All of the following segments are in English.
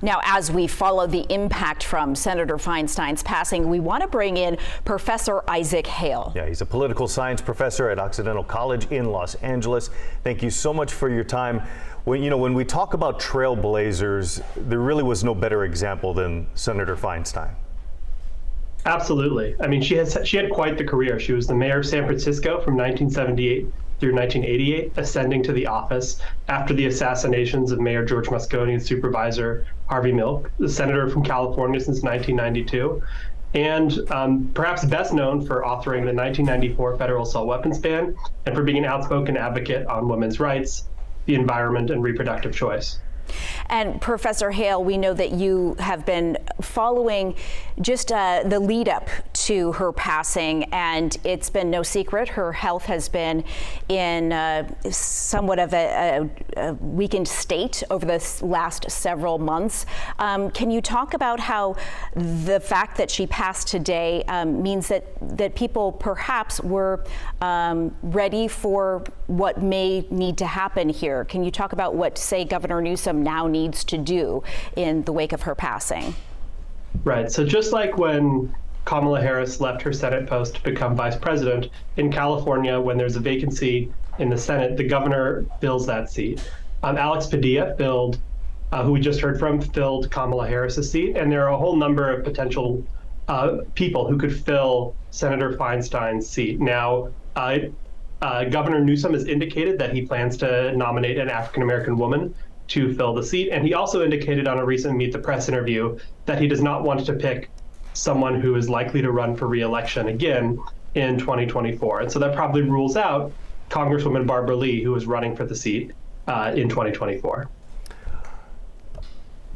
Now, as we follow the impact from Senator Feinstein's passing, we want to bring in Professor Isaac Hale. Yeah, he's a political science professor at Occidental College in Los Angeles. Thank you so much for your time. When we talk about trailblazers, there really was no better example than Senator Feinstein. Absolutely. I mean, she had quite the career. She was the mayor of San Francisco from 1978 through 1988, ascending to the office after the assassinations of Mayor George Moscone and Supervisor Harvey Milk, the senator from California since 1992, and perhaps best known for authoring the 1994 federal assault weapons ban and for being an outspoken advocate on women's rights, the environment, and reproductive choice. And Professor Hale, we know that you have been following just the lead up to her passing, and it's been no secret her health has been in somewhat of a weakened state over the last several months. Can you talk about how the fact that she passed today means that people perhaps were ready for what may need to happen here? Can you talk about what, say, Governor Newsom now needs to do in the wake of her passing? Right. So just like when Kamala Harris left her Senate post to become vice president, in California, when there's a vacancy in the Senate, the governor fills that seat. Alex Padilla who we just heard from, filled Kamala Harris's seat. And there are a whole number of potential people who could fill Senator Feinstein's seat. Now, Governor Newsom has indicated that he plans to nominate an African-American woman to fill the seat. And he also indicated on a recent Meet the Press interview that he does not want to pick someone who is likely to run for re-election again in 2024. And so that probably rules out Congresswoman Barbara Lee, who is running for the seat in 2024.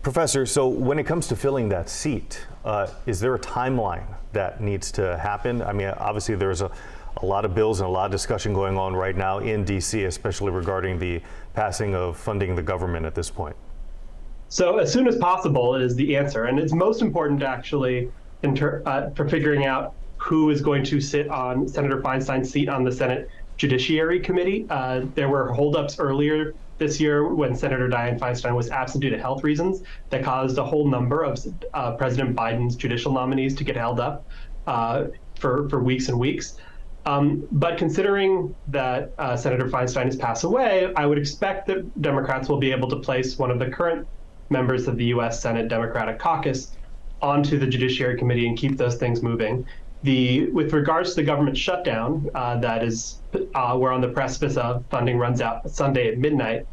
Professor, so when it comes to filling that seat, is there a timeline that needs to happen? I mean, obviously there's a lot of bills and a lot of discussion going on right now in D.C., especially regarding the passing of funding the government at this point. So as soon as possible is the answer. And it's most important actually for figuring out who is going to sit on Senator Feinstein's seat on the Senate Judiciary Committee. There were holdups earlier this year when Senator Dianne Feinstein was absent due to health reasons that caused a whole number of President Biden's judicial nominees to get held up for weeks and weeks. But considering that Senator Feinstein has passed away, I would expect that Democrats will be able to place one of the current members of the U.S. Senate Democratic Caucus onto the Judiciary Committee and keep those things moving. With regards to the government shutdown that is we're on the precipice of, funding runs out Sunday at midnight,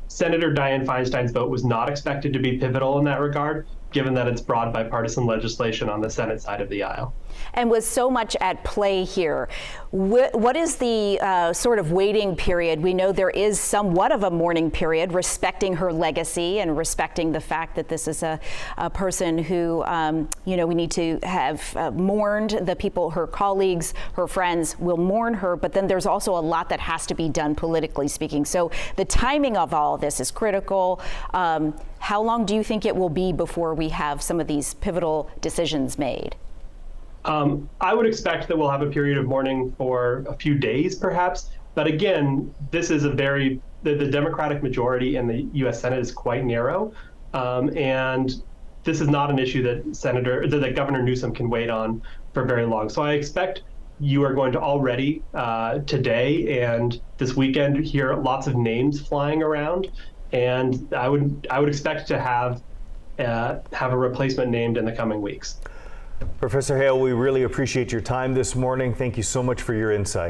Senator Dianne Feinstein's vote was not expected to be pivotal in that regard, given that it's broad bipartisan legislation on the Senate side of the aisle. And with so much at play here, what is the sort of waiting period? We know there is somewhat of a mourning period, respecting her legacy and respecting the fact that this is a person who, we need to have mourned the people, her colleagues, her friends will mourn her, but then there's also a lot that has to be done politically speaking. So the timing of all of this is critical. How long do you think it will be before we have some of these pivotal decisions made? I would expect that we'll have a period of mourning for a few days, perhaps. But again, this is the Democratic majority in the U.S. Senate is quite narrow, and this is not an issue that Governor Newsom can wait on for very long. So I expect you are going to already today and this weekend hear lots of names flying around, and I would expect to have a replacement named in the coming weeks. Professor Hale, we really appreciate your time this morning. Thank you so much for your insight.